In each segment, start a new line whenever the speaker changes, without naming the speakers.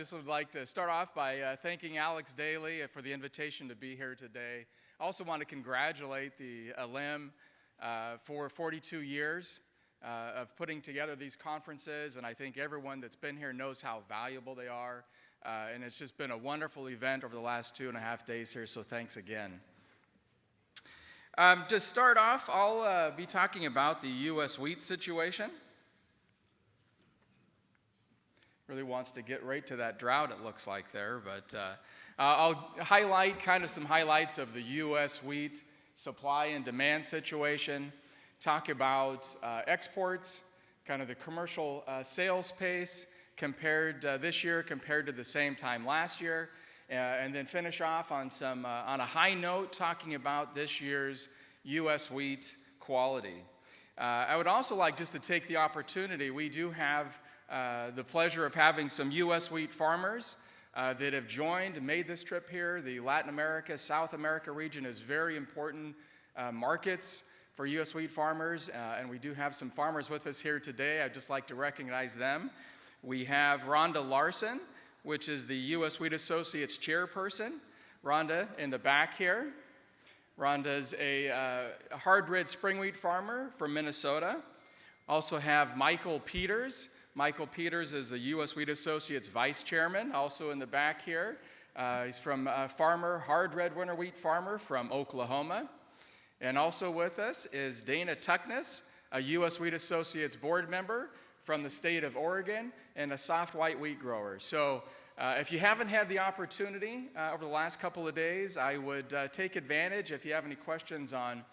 just would like to start off by thanking Alex Daly for the invitation to be here today. I also want to congratulate the LIM for 42 years of putting together these conferences, and I think everyone that's been here knows how valuable they are, and it's just been a wonderful event over the last 2.5 days here, so thanks again. To start off, I'll be talking about the U.S. wheat situation. Really wants to get right to that drought, it looks like there, but I'll highlight kind of some highlights of the U.S. wheat supply and demand situation, talk about exports, kind of the commercial sales pace compared this year compared to the same time last year, and then finish off on on a high note talking about this year's U.S. wheat quality. I would also like just to take the opportunity, we do have the pleasure of having some U.S. wheat farmers that have joined and made this trip here. The Latin America, South America region is very important markets for U.S. wheat farmers, and we do have some farmers with us here today. I'd just like to recognize them. We have Rhonda Larson, which is the U.S. Wheat Associates chairperson. Rhonda in the back here. Rhonda's a hard red spring wheat farmer from Minnesota. Also have Michael Peters. Michael Peters is the U.S. Wheat Associates Vice Chairman, also in the back here. He's from hard red winter wheat farmer from Oklahoma. And also with us is Dana Tuckness, a U.S. Wheat Associates board member from the state of Oregon and a soft white wheat grower. So if you haven't had the opportunity over the last couple of days, I would take advantage if you have any questions on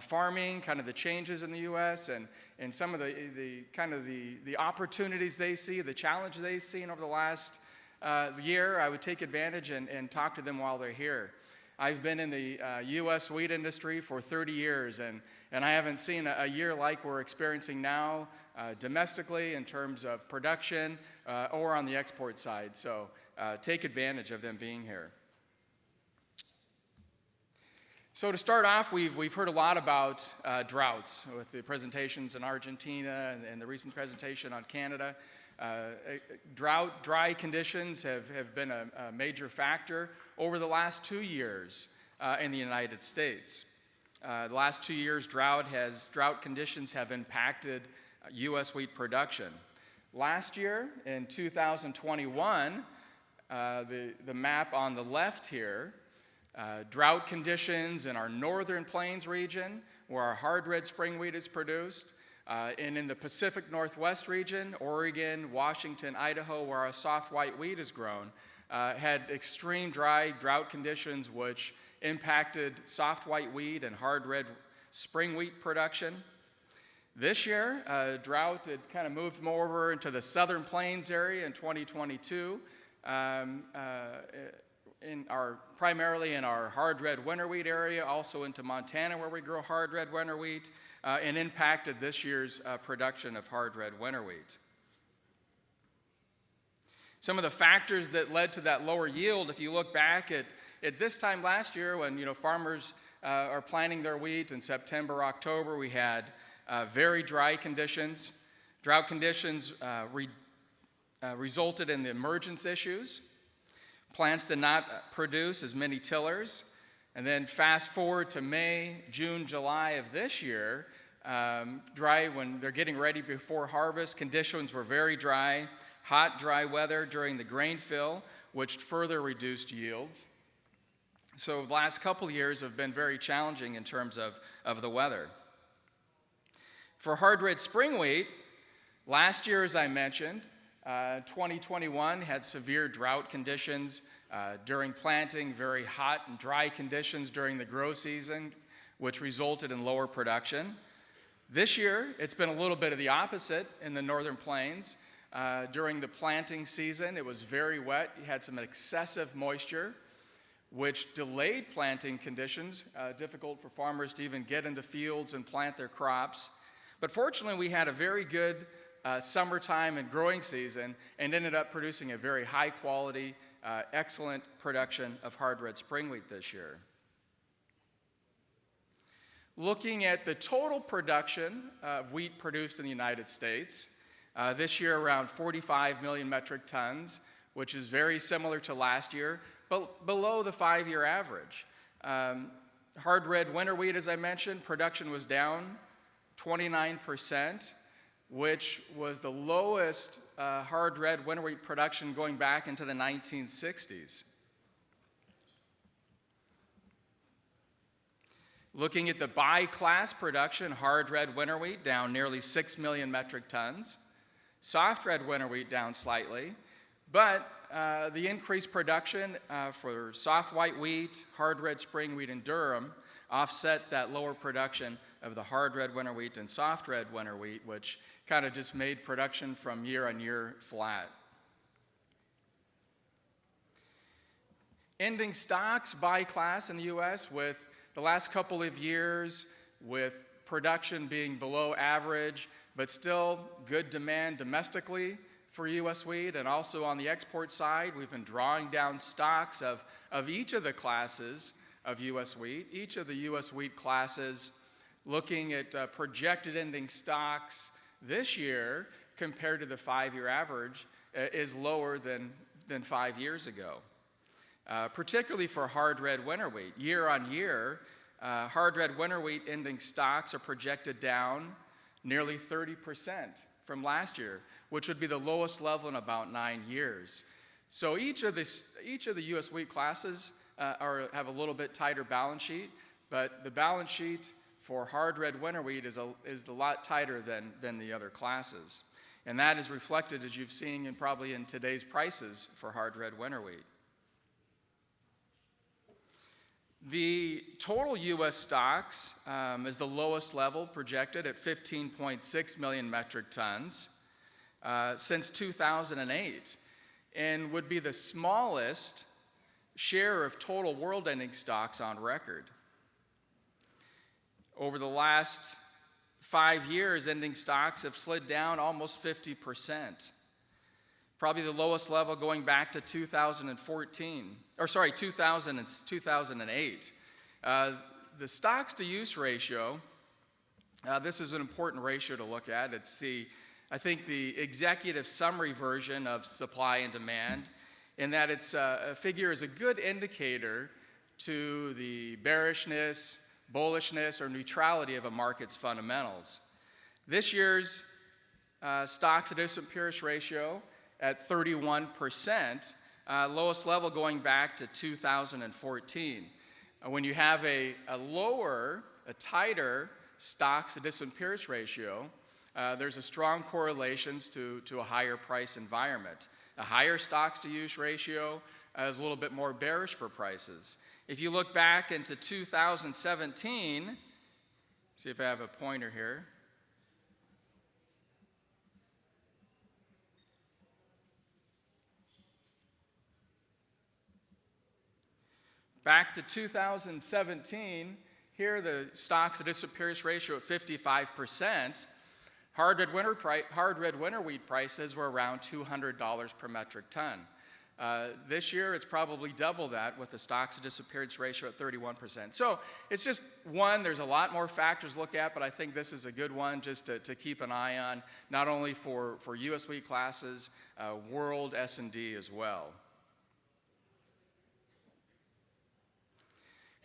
farming, kind of the changes in the U.S. and some of the opportunities they see, the challenge they've seen over the last year. I would take advantage and talk to them while they're here. I've been in the U.S. wheat industry for 30 years, and I haven't seen a year like we're experiencing now domestically in terms of production or on the export side. So take advantage of them being here. So to start off, we've heard a lot about droughts with the presentations in Argentina and the recent presentation on Canada. Dry conditions have been a major factor over the last 2 years in the United States. The last 2 years, drought conditions have impacted U.S. wheat production. Last year, in 2021, the map on the left here, drought conditions in our northern plains region, where our hard red spring wheat is produced, and in the Pacific Northwest region, Oregon, Washington, Idaho, where our soft white wheat is grown, had extreme drought conditions which impacted soft white wheat and hard red spring wheat production. This year, drought had kind of moved more over into the southern plains area in 2022. Primarily in our hard red winter wheat area, also into Montana where we grow hard red winter wheat, and impacted this year's production of hard red winter wheat. Some of the factors that led to that lower yield, if you look back at this time last year when farmers are planting their wheat in September, October, we had very dry conditions. Drought conditions resulted in the emergence issues. Plants did not produce as many tillers. And then fast forward to May, June, July of this year, when they're getting ready before harvest, conditions were very dry, hot, dry weather during the grain fill, which further reduced yields. So the last couple of years have been very challenging in terms of the weather. For hard red spring wheat, last year, as I mentioned, 2021 had severe drought conditions during planting, very hot and dry conditions during the grow season, which resulted in lower production. This year, it's been a little bit of the opposite in the northern plains. During the planting season, it was very wet. You had some excessive moisture, which delayed planting conditions, difficult for farmers to even get into fields and plant their crops. But fortunately, we had a very good summertime and growing season and ended up producing a very high quality, excellent production of hard red spring wheat this year. Looking at the total production of wheat produced in the United States, this year around 45 million metric tons, which is very similar to last year, but below the 5-year average. Hard red winter wheat, as I mentioned, production was down 29%, which was the lowest hard red winter wheat production going back into the 1960s. Looking at the by-class production, hard red winter wheat down nearly 6 million metric tons. Soft red winter wheat down slightly, but the increased production for soft white wheat, hard red spring wheat, and durum offset that lower production of the hard red winter wheat and soft red winter wheat, which kind of just made production from year on year flat. Ending stocks by class in the U.S. with the last couple of years with production being below average, but still good demand domestically for U.S. wheat, and also on the export side, we've been drawing down stocks of each of the classes of U.S. wheat. Each of the U.S. wheat classes, looking at projected ending stocks this year compared to the 5-year average, is lower than 5 years ago. Particularly for hard red winter wheat. Year on year, hard red winter wheat ending stocks are projected down nearly 30% from last year, which would be the lowest level in about 9 years. So each of the U.S. wheat classes have a little bit tighter balance sheet, but the balance sheet for hard red winter wheat is a lot tighter than the other classes. And that is reflected, as you've seen, probably in today's prices for hard red winter wheat. The total U.S. stocks is the lowest level projected at 15.6 million metric tons since 2008, and would be the smallest share of total world ending stocks on record. Over the last 5 years, ending stocks have slid down almost 50%. Probably the lowest level going back to 2008. The stocks to use ratio, this is an important ratio to look at. It's I think the executive summary version of supply and demand, in that it's a figure is a good indicator to the bearishness, bullishness, or neutrality of a market's fundamentals. This year's stocks to disappearance ratio at 31%, lowest level going back to 2014. When you have a tighter stocks to disappearance ratio, there's a strong correlation to a higher price environment. A higher stocks to use ratio is a little bit more bearish for prices. If you look back into 2017, see if I have a pointer here. Back to 2017, here the stocks to disappearance ratio at 55%. Hard red winter wheat prices were around $200 per metric ton. This year, it's probably double that with the stocks to disappearance ratio at 31%. So it's just one, there's a lot more factors to look at, but I think this is a good one just to keep an eye on, not only for U.S. wheat classes, world S&D as well.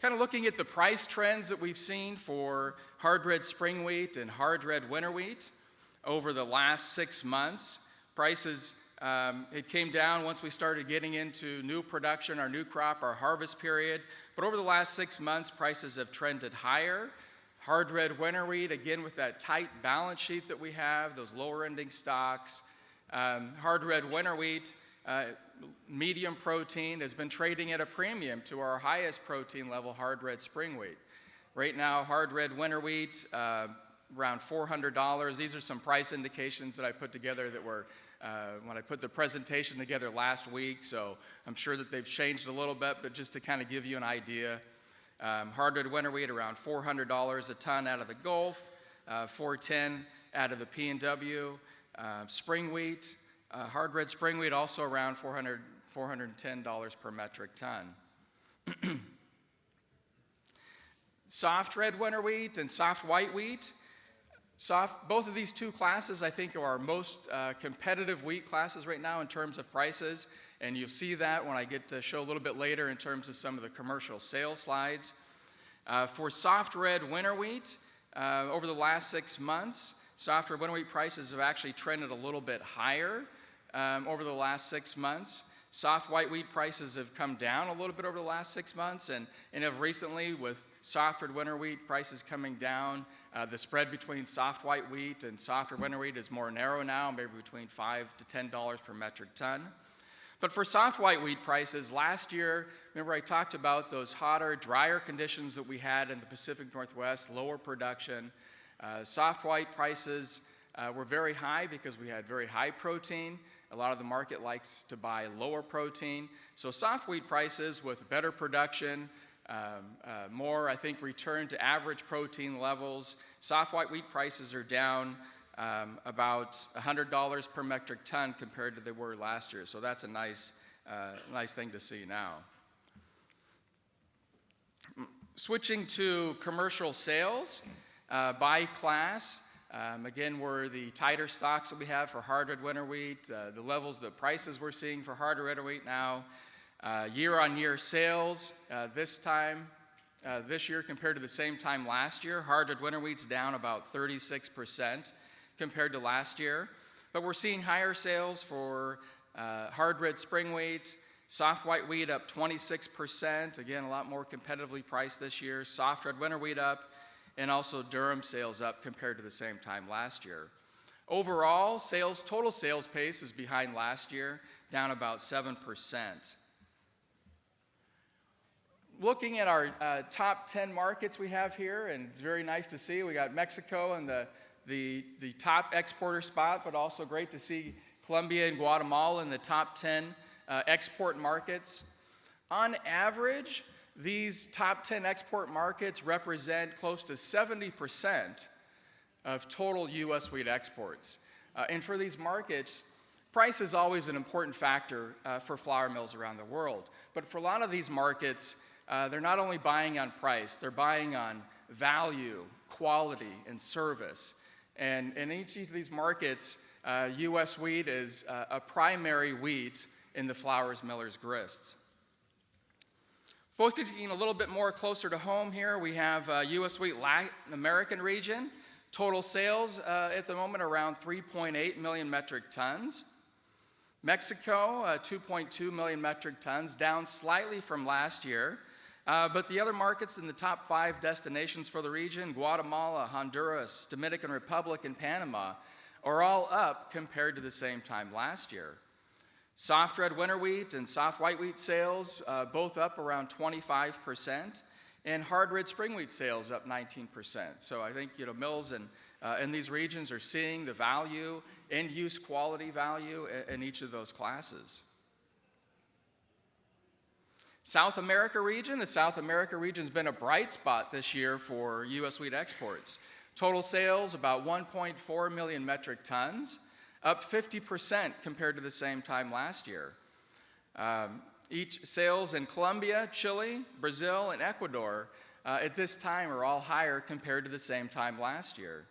Kind of looking at the price trends that we've seen for hard red spring wheat and hard red winter wheat over the last 6 months. Prices, it came down once we started getting into new production, our new crop, our harvest period. But over the last 6 months, prices have trended higher. Hard red winter wheat, again with that tight balance sheet that we have, those lower ending stocks. Hard red winter wheat, medium protein, has been trading at a premium to our highest protein level hard red spring wheat. Right now, hard red winter wheat, around $400. These are some price indications that I put together that were when I put the presentation together last week, so I'm sure that they've changed a little bit, but just to kind of give you an idea. Hard red winter wheat around $400 a ton out of the Gulf, $410 out of the P&W. Spring wheat, hard red spring wheat also around $410 per metric ton. Soft red winter wheat and soft white wheat, Both of these two classes, I think, are our most competitive wheat classes right now in terms of prices, and you'll see that when I get to show a little bit later in terms of some of the commercial sales slides. For soft red winter wheat, over the last 6 months, soft red winter wheat prices have actually trended a little bit higher over the last 6 months. Soft white wheat prices have come down a little bit over the last 6 months, and have recently, with soft red winter wheat prices coming down, the spread between soft white wheat and soft red winter wheat is more narrow now, maybe between $5 to $10 per metric ton. But for soft white wheat prices, last year, remember I talked about those hotter, drier conditions that we had in the Pacific Northwest, lower production. Soft white prices were very high because we had very high protein. A lot of the market likes to buy lower protein. So soft wheat prices with better production, more, I think, return to average protein levels. Soft white wheat prices are down about $100 per metric ton compared to they were last year. So that's a nice thing to see now. Switching to commercial sales by class. Again, we're the tighter stocks that we have for hard red winter wheat, the levels, the prices we're seeing for hard red wheat now. Year-on-year sales this year compared to the same time last year. Hard red winter wheat's down about 36% compared to last year. But we're seeing higher sales for hard red spring wheat, soft white wheat up 26%. Again, a lot more competitively priced this year. Soft red winter wheat up, and also durum sales up compared to the same time last year. Overall, total sales pace is behind last year, down about 7%. Looking at our top 10 markets we have here, and it's very nice to see. We got Mexico in the top exporter spot, but also great to see Colombia and Guatemala in the top 10 export markets. On average, these top 10 export markets represent close to 70% of total U.S. wheat exports. And for these markets, price is always an important factor for flour mills around the world. But for a lot of these markets, they're not only buying on price, they're buying on value, quality, and service. And in each of these markets, U.S. wheat is a primary wheat in the flours millers' grists. Focusing a little bit more closer to home here, we have U.S. wheat Latin American region. Total sales at the moment around 3.8 million metric tons. Mexico, 2.2 million metric tons, down slightly from last year. But the other markets in the top 5 destinations for the region, Guatemala, Honduras, Dominican Republic, and Panama, are all up compared to the same time last year. Soft red winter wheat and soft white wheat sales both up around 25%, and hard red spring wheat sales up 19%. So I think mills in these regions are seeing the value, end-use quality value in each of those classes. South America region. The South America region's been a bright spot this year for U.S. wheat exports. Total sales about 1.4 million metric tons, up 50% compared to the same time last year. Each sales in Colombia, Chile, Brazil, and Ecuador at this time are all higher compared to the same time last year.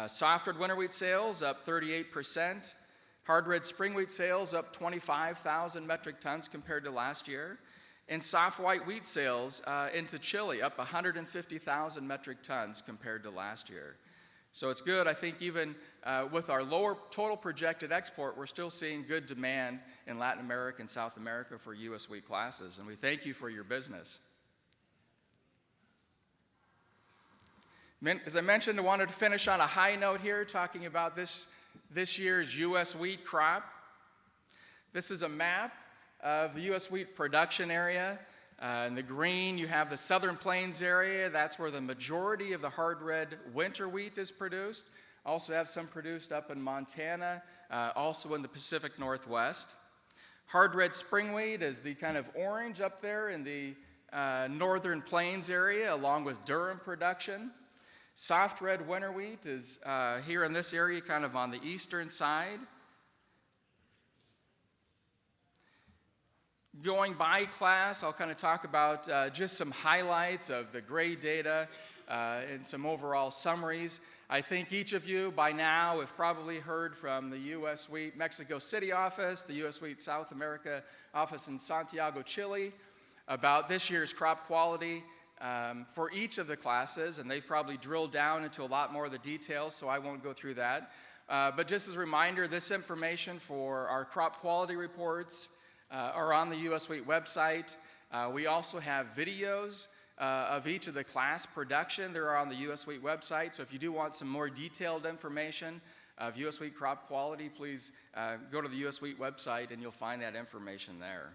Soft red winter wheat sales up 38%. Hard red spring wheat sales up 25,000 metric tons compared to last year. And soft white wheat sales into Chile up 150,000 metric tons compared to last year. So it's good. I think even with our lower total projected export, we're still seeing good demand in Latin America and South America for U.S. wheat classes, and we thank you for your business. As I mentioned, I wanted to finish on a high note here, talking about this year's U.S. wheat crop. This is a map of the U.S. wheat production area. In the green, you have the Southern Plains area. That's where the majority of the hard red winter wheat is produced. Also have some produced up in Montana, also in the Pacific Northwest. Hard red spring wheat is the kind of orange up there in the Northern Plains area, along with durum production. Soft red winter wheat is here in this area, kind of on the eastern side. Going by class, I'll kind of talk about just some highlights of the grade data and some overall summaries. I think each of you by now have probably heard from the U.S. Wheat Mexico City office, the U.S. Wheat South America office in Santiago, Chile, about this year's crop quality for each of the classes, and they've probably drilled down into a lot more of the details, so I won't go through that. But just as a reminder, this information for our crop quality reports are on the U.S. Wheat website. We also have videos of each of the class production. They're on the U.S. Wheat website, so if you do want some more detailed information of U.S. Wheat crop quality, please go to the U.S. Wheat website and you'll find that information there.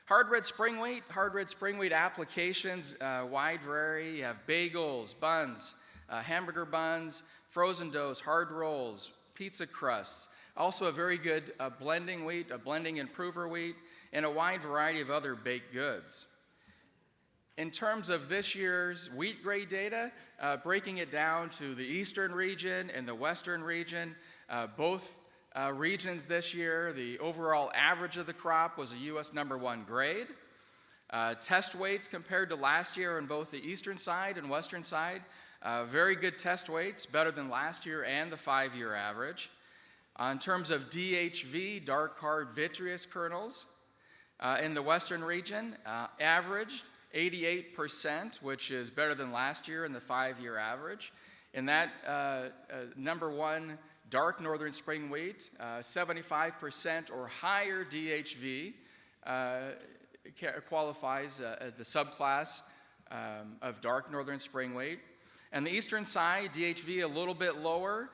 Hard red spring wheat applications, wide variety. You have bagels, buns, hamburger buns, frozen doughs, hard rolls, pizza crusts. Also a very good blending wheat, a blending improver wheat, and a wide variety of other baked goods. In terms of this year's wheat grade data, breaking it down to the eastern region and the western region, both regions this year, the overall average of the crop was a U.S. number 1 grade. Test weights compared to last year on both the eastern side and western side, very good test weights, better than last year and the 5-year average. In terms of DHV, dark hard vitreous kernels, in the western region, averaged 88%, which is better than last year and the 5-year average. In that number 1 dark northern spring wheat, 75% or higher DHV qualifies the subclass of dark northern spring wheat. And the eastern side, DHV a little bit lower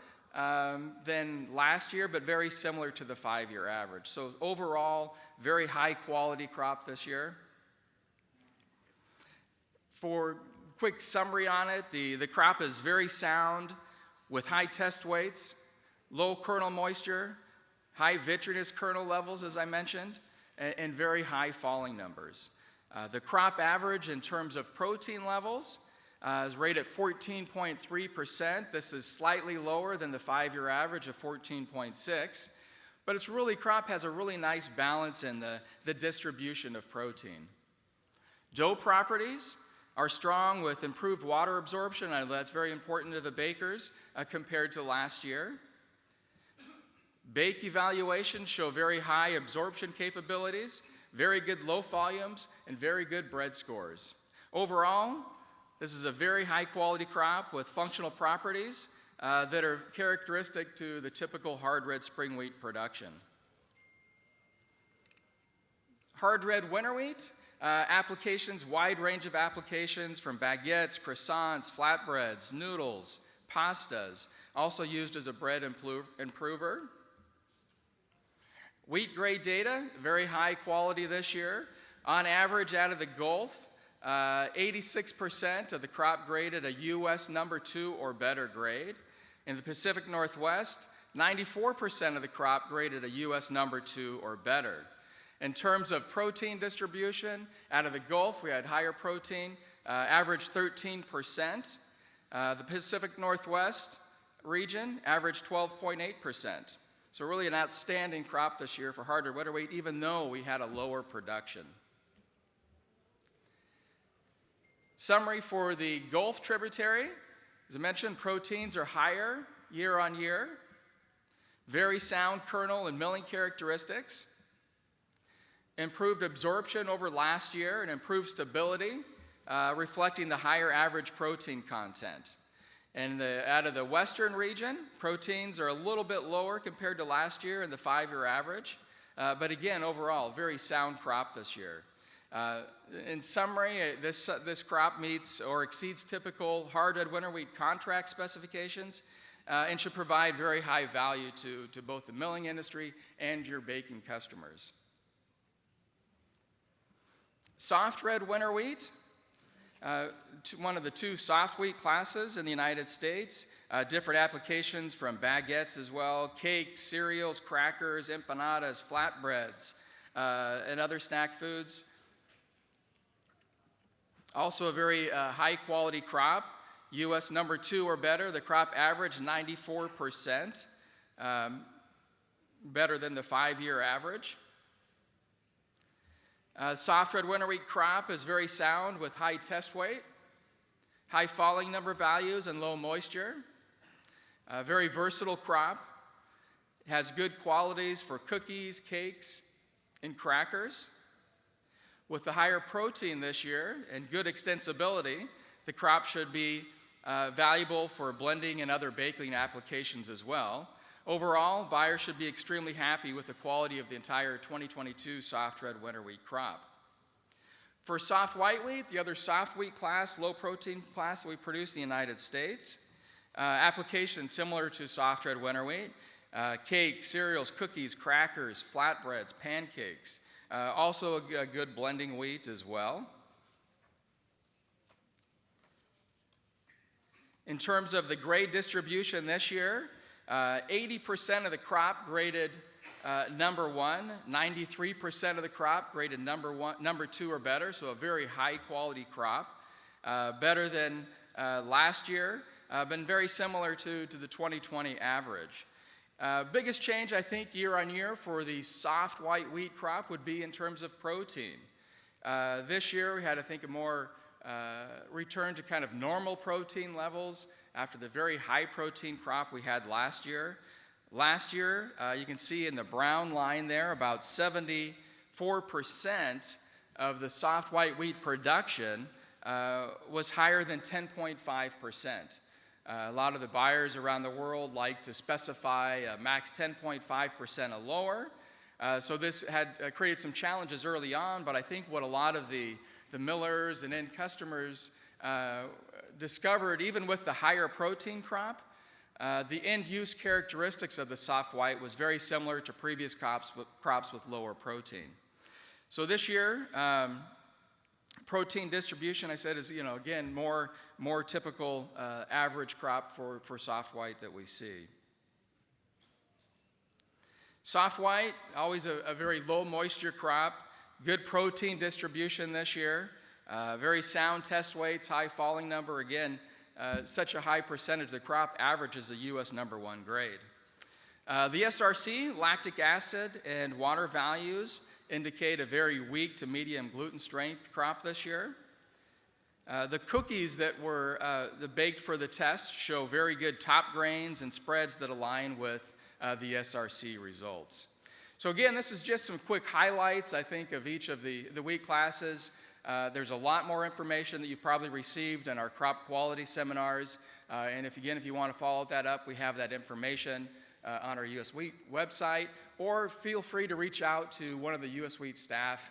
than last year, but very similar to the 5-year average. So overall, very high quality crop this year. For quick summary on it, the crop is very sound with high test weights, low kernel moisture, high vitreous kernel levels, as I mentioned, and very high falling numbers. The crop average in terms of protein levels is rated at 14.3%. This is slightly lower than the 5-year average of 14.6%, but it's really, crop has a really nice balance in the distribution of protein. Dough properties are strong with improved water absorption. I know that's very important to the bakers compared to last year. Bake evaluations show very high absorption capabilities, very good loaf volumes, and very good bread scores. Overall, this is a very high quality crop with functional properties that are characteristic to the typical hard red spring wheat production. Hard red winter wheat, applications, wide range of applications from baguettes, croissants, flatbreads, noodles, pastas, also used as a bread improver. Wheat grade data, very high quality this year. On average, out of the Gulf, 86% of the crop graded a U.S. number 2 or better grade. In the Pacific Northwest, 94% of the crop graded a U.S. number 2 or better. In terms of protein distribution, out of the Gulf, we had higher protein, averaged 13%. The Pacific Northwest region averaged 12.8%. So really an outstanding crop this year for hard red winter wheat, even though we had a lower production. Summary for the Gulf tributary. As I mentioned, proteins are higher year on year. Very sound kernel and milling characteristics. Improved absorption over last year and improved stability, reflecting the higher average protein content. And out of the western region, proteins are a little bit lower compared to last year and the 5-year average. But again, overall, very sound crop this year. In summary, this crop meets or exceeds typical hard red winter wheat contract specifications and should provide very high value to both the milling industry and your baking customers. Soft red winter wheat, one of the 2 soft wheat classes in the United States. Different applications from baguettes as well, cakes, cereals, crackers, empanadas, flatbreads, and other snack foods. Also a very high quality crop, U.S. number 2 or better. The crop averaged 94%, better than the 5-year average. Soft red winter wheat crop is very sound with high test weight, high falling number values, and low moisture. A very versatile crop. It has good qualities for cookies, cakes, and crackers. With the higher protein this year and good extensibility, the crop should be valuable for blending and other baking applications as well. Overall, buyers should be extremely happy with the quality of the entire 2022 soft red winter wheat crop. For soft white wheat, the other soft wheat class, low protein class that we produce in the United States, application similar to soft red winter wheat, cakes, cereals, cookies, crackers, flatbreads, pancakes, also a good blending wheat as well. In terms of the grade distribution this year, 80% of the crop graded number 1, 93% of the crop graded number 2 or better, so a very high quality crop, better than last year, been very similar to the 2020 average. Biggest change, I think, year on year for the soft white wheat crop would be in terms of protein. This year we had, I think, a more return to kind of normal protein levels after the very high protein crop we had last year. Last year, you can see in the brown line there, about 74% of the soft white wheat production was higher than 10.5%. A lot of the buyers around the world like to specify max 10.5% or lower. So this had created some challenges early on, but I think what a lot of the millers and end customers discovered, even with the higher protein crop, the end-use characteristics of the soft white was very similar to previous crops with lower protein. So this year, protein distribution, I said, is, again, more typical average crop for soft white that we see. Soft white, always a very low moisture crop, good protein distribution this year, very sound test weights, high falling number. Again, such a high percentage of the crop averages the U.S. number 1 grade. The SRC, lactic acid and water values, indicate a very weak to medium gluten strength crop this year. The cookies that were baked for the test show very good top grains and spreads that align with the SRC results. So again, this is just some quick highlights, I think, of each of the wheat classes. There's a lot more information that you've probably received in our crop quality seminars. And if you want to follow that up, we have that information on our U.S. Wheat website, or feel free to reach out to one of the U.S. Wheat staff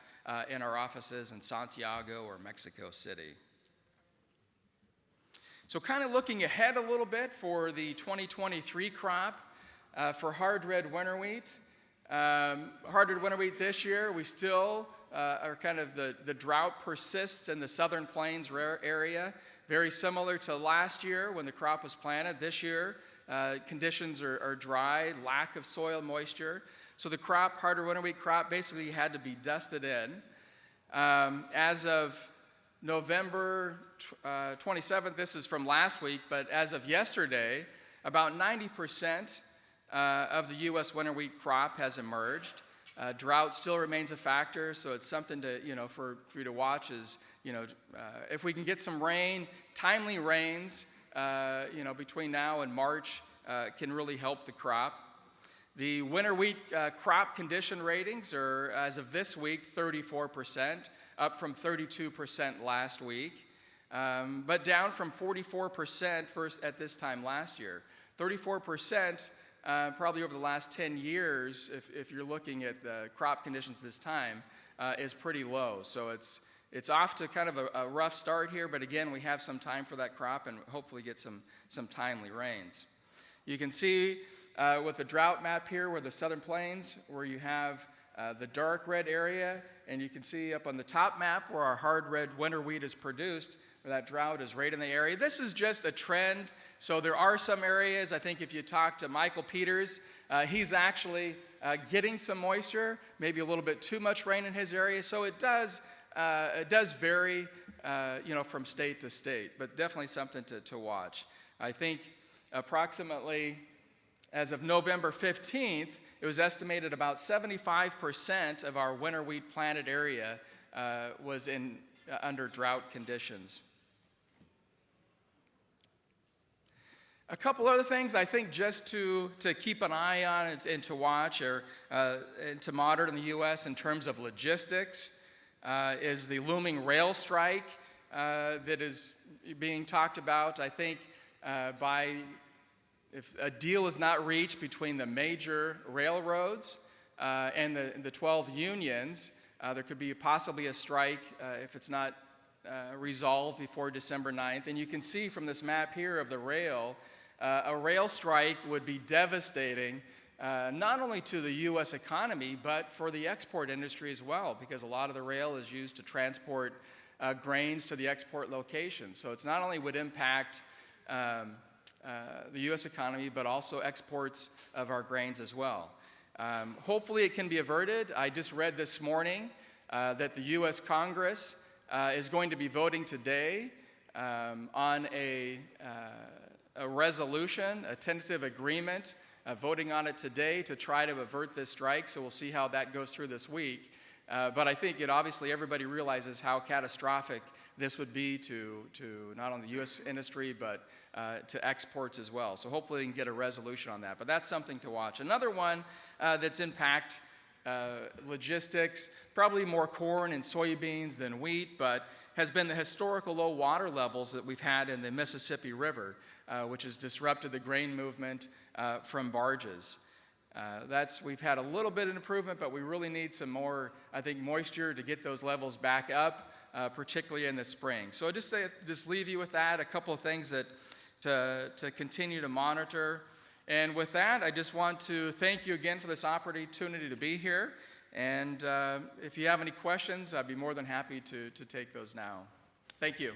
in our offices in Santiago or Mexico City. So kind of looking ahead a little bit for the 2023 crop for hard red winter wheat. Hard red winter wheat this year, we still are kind of the drought persists in the southern plains area, very similar to last year when the crop was planted. This year, conditions are dry, lack of soil moisture. So the crop, hard red winter wheat crop, basically had to be dusted in. As of November 27th, this is from last week, but as of yesterday, about 90% of the U.S. winter wheat crop has emerged. Drought still remains a factor, so it's something to, for you to watch is, if we can get some rain, timely rains, between now and March can really help the crop. The winter wheat crop condition ratings are, as of this week, 34%, up from 32% last week, but down from 44% at this time last year. 34%. Probably over the last 10 years, if you're looking at the crop conditions this time, is pretty low. So it's off to kind of a rough start here, but again, we have some time for that crop and hopefully get some timely rains. You can see with the drought map here where the southern plains, where you have the dark red area, and you can see up on the top map where our hard red winter wheat is produced, where that drought is right in the area. This is just a trend. So there are some areas, I think if you talk to Michael Peters, he's actually getting some moisture, maybe a little bit too much rain in his area. So it does vary, from state to state, but definitely something to watch. I think approximately as of November 15th, it was estimated about 75% of our winter wheat planted area was under drought conditions. A couple other things I think just to keep an eye on and to watch or and to monitor in the U.S. in terms of logistics is the looming rail strike that is being talked about. I think if a deal is not reached between the major railroads and the 12 unions, there could be possibly a strike if it's not resolved before December 9th. And you can see from this map here of the rail, a rail strike would be devastating, not only to the U.S. economy, but for the export industry as well, because a lot of the rail is used to transport grains to the export locations. So it's not only would impact the U.S. economy, but also exports of our grains as well. Hopefully it can be averted. I just read this morning that the U.S. Congress is going to be voting today on a resolution, a tentative agreement, voting on it today to try to avert this strike. So we'll see how that goes through this week. But I think obviously everybody realizes how catastrophic this would be to not only the U.S. industry, but to exports as well. So hopefully we can get a resolution on that. But that's something to watch. Another one that's impact logistics, probably more corn and soybeans than wheat, but has been the historical low water levels that we've had in the Mississippi River, which has disrupted the grain movement from barges. We've had a little bit of improvement, but we really need some more, I think, moisture to get those levels back up, particularly in the spring. So just leave you with that, a couple of things that to continue to monitor. And with that, I just want to thank you again for this opportunity to be here. And if you have any questions, I'd be more than happy to take those now. Thank you.